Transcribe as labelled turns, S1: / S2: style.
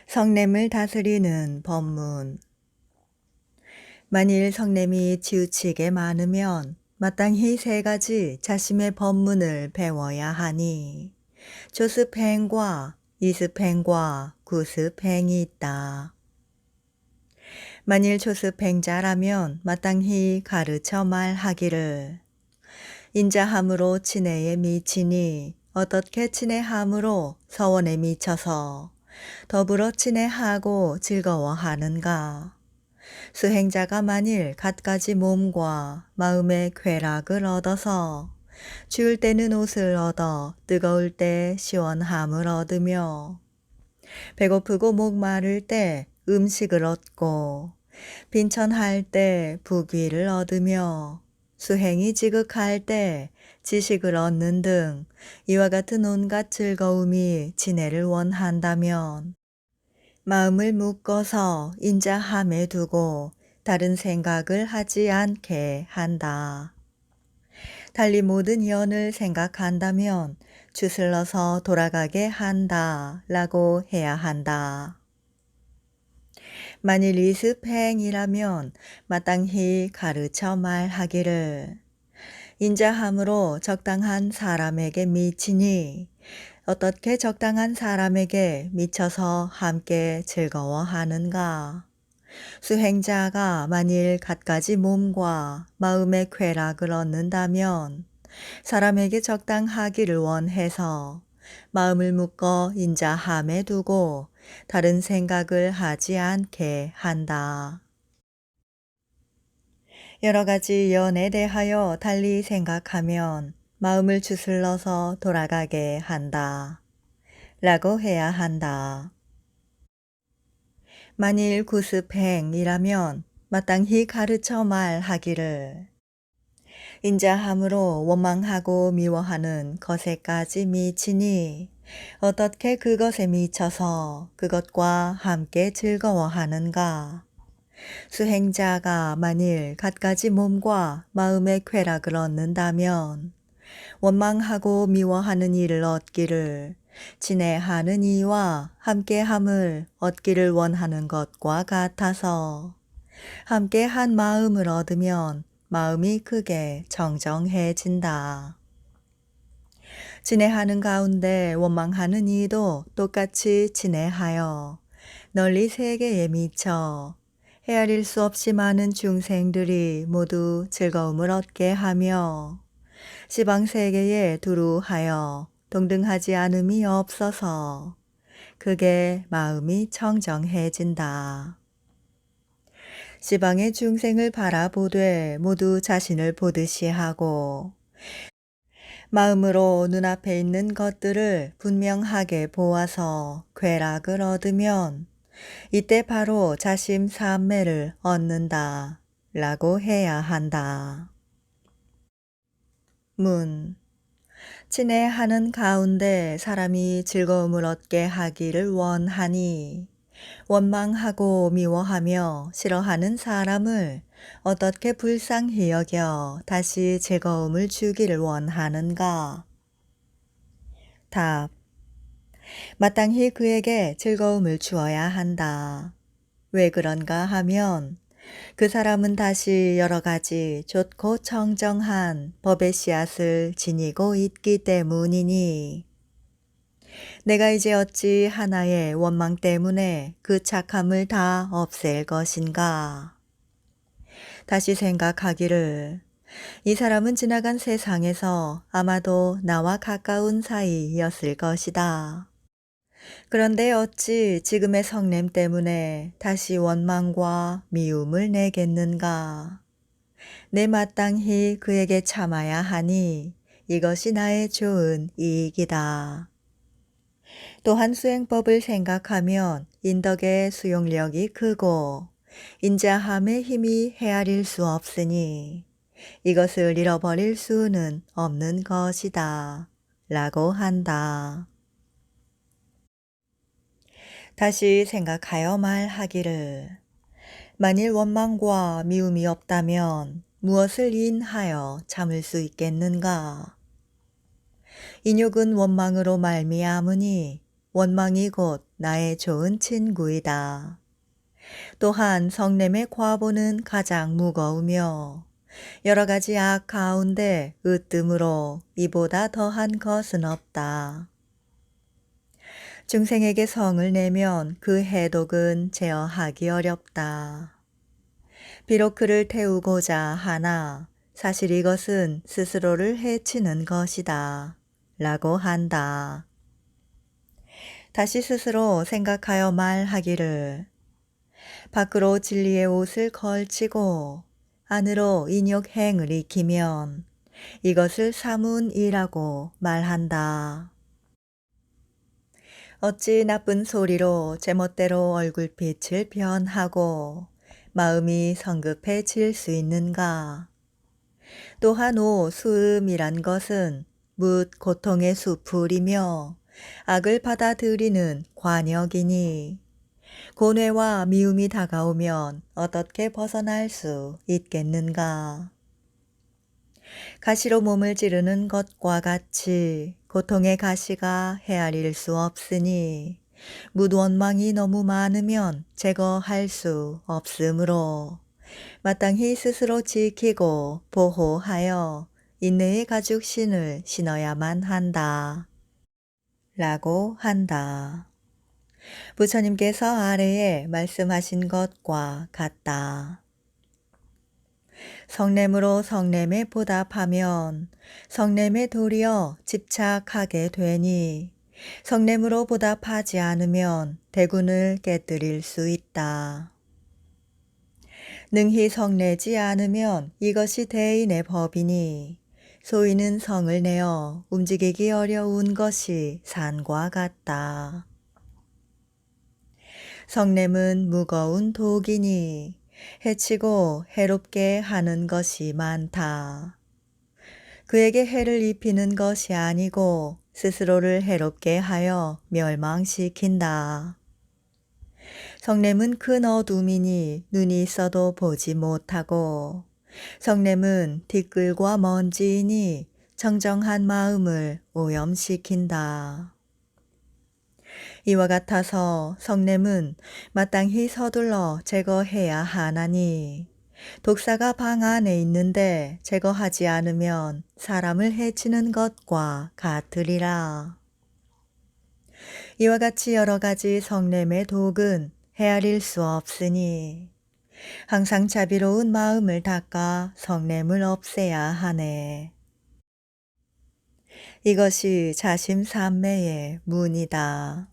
S1: 성냄을 다스리는 법문. 만일 성냄이 지우치게 많으면 마땅히 세 가지 자심의 법문을 배워야 하니 조습행과 이습행과 구습행이 있다. 만일 조습행자라면 마땅히 가르쳐 말하기를 인자함으로 친애에 미치니 어떻게 친애함으로 서원에 미쳐서 더불어 친애하고 즐거워하는가. 수행자가 만일 갖가지 몸과 마음의 쾌락을 얻어서 추울 때는 옷을 얻어 뜨거울 때 시원함을 얻으며 배고프고 목 마를 때 음식을 얻고 빈천할 때 부귀를 얻으며 수행이 지극할 때 지식을 얻는 등 이와 같은 온갖 즐거움이 지내를 원한다면 마음을 묶어서 인자함에 두고 다른 생각을 하지 않게 한다. 달리 모든 연을 생각한다면 주슬러서 돌아가게 한다 라고 해야 한다. 만일 이습행이라면 마땅히 가르쳐 말하기를 인자함으로 적당한 사람에게 미치니 어떻게 적당한 사람에게 미쳐서 함께 즐거워하는가. 수행자가 만일 갖가지 몸과 마음의 쾌락을 얻는다면 사람에게 적당하기를 원해서 마음을 묶어 인자함에 두고 다른 생각을 하지 않게 한다. 여러 가지 연에 대하여 달리 생각하면 마음을 주슬러서 돌아가게 한다. 라고 해야 한다. 만일 구습행이라면 마땅히 가르쳐 말하기를 인자함으로 원망하고 미워하는 것에까지 미치니 어떻게 그것에 미쳐서 그것과 함께 즐거워하는가. 수행자가 만일 갖가지 몸과 마음의 쾌락을 얻는다면 원망하고 미워하는 일을 얻기를 친애하는 이와 함께함을 얻기를 원하는 것과 같아서 함께한 마음을 얻으면 마음이 크게 정정해진다. 친애하는 가운데 원망하는 이도 똑같이 친애하여 널리 세계에 미쳐 헤아릴 수 없이 많은 중생들이 모두 즐거움을 얻게 하며 시방세계에 두루하여 동등하지 않음이 없어서 그게 마음이 청정해진다. 시방의 중생을 바라보되 모두 자신을 보듯이 하고 마음으로 눈앞에 있는 것들을 분명하게 보아서 쾌락을 얻으면 이때 바로 자심삼매를 얻는다 라고 해야 한다. 문. 친애하는 가운데 사람이 즐거움을 얻게 하기를 원하니 원망하고 미워하며 싫어하는 사람을 어떻게 불쌍히 여겨 다시 즐거움을 주기를 원하는가? 답. 마땅히 그에게 즐거움을 주어야 한다. 왜 그런가 하면 그 사람은 다시 여러 가지 좋고 청정한 법의 씨앗을 지니고 있기 때문이니 내가 이제 어찌 하나의 원망 때문에 그 착함을 다 없앨 것인가. 다시 생각하기를 이 사람은 지나간 세상에서 아마도 나와 가까운 사이였을 것이다. 그런데 어찌 지금의 성냄 때문에 다시 원망과 미움을 내겠는가. 내 마땅히 그에게 참아야 하니 이것이 나의 좋은 이익이다. 또한 수행법을 생각하면 인덕의 수용력이 크고 인자함의 힘이 헤아릴 수 없으니 이것을 잃어버릴 수는 없는 것이다. 라고 한다. 다시 생각하여 말하기를 만일 원망과 미움이 없다면 무엇을 인하여 참을 수 있겠는가? 인욕은 원망으로 말미암으니 원망이 곧 나의 좋은 친구이다. 또한 성냄의 과보는 가장 무거우며 여러 가지 악 가운데 으뜸으로 이보다 더한 것은 없다. 중생에게 성을 내면 그 해독은 제어하기 어렵다. 비록 그를 태우고자 하나 사실 이것은 스스로를 해치는 것이다. 라고 한다. 다시 스스로 생각하여 말하기를 밖으로 진리의 옷을 걸치고 안으로 인욕행을 익히면 이것을 사문이라고 말한다. 어찌 나쁜 소리로 제멋대로 얼굴빛을 변하고 마음이 성급해질 수 있는가. 또한 수음이란 것은 묻 고통의 수풀이며 악을 받아들이는 관역이니 고뇌와 미움이 다가오면 어떻게 벗어날 수 있겠는가. 가시로 몸을 찌르는 것과 같이 고통의 가시가 헤아릴 수 없으니 묻원망이 너무 많으면 제거할 수 없으므로 마땅히 스스로 지키고 보호하여 인내의 가죽신을 신어야만 한다. 라고 한다. 부처님께서 아래에 말씀하신 것과 같다. 성냄으로 성냄에 보답하면 성냄에 도리어 집착하게 되니 성냄으로 보답하지 않으면 대군을 깨뜨릴 수 있다. 능히 성내지 않으면 이것이 대인의 법이니 소인은 성을 내어 움직이기 어려운 것이 산과 같다. 성냄은 무거운 독이니 해치고 해롭게 하는 것이 많다. 그에게 해를 입히는 것이 아니고 스스로를 해롭게 하여 멸망시킨다. 성냄은 큰 어둠이니 눈이 있어도 보지 못하고 성냄은 티끌과 먼지이니 청정한 마음을 오염시킨다. 이와 같아서 성냄은 마땅히 서둘러 제거해야 하나니 독사가 방 안에 있는데 제거하지 않으면 사람을 해치는 것과 같으리라. 이와 같이 여러 가지 성냄의 독은 헤아릴 수 없으니 항상 자비로운 마음을 닦아 성냄을 없애야 하네. 이것이 자심삼매의 문이다.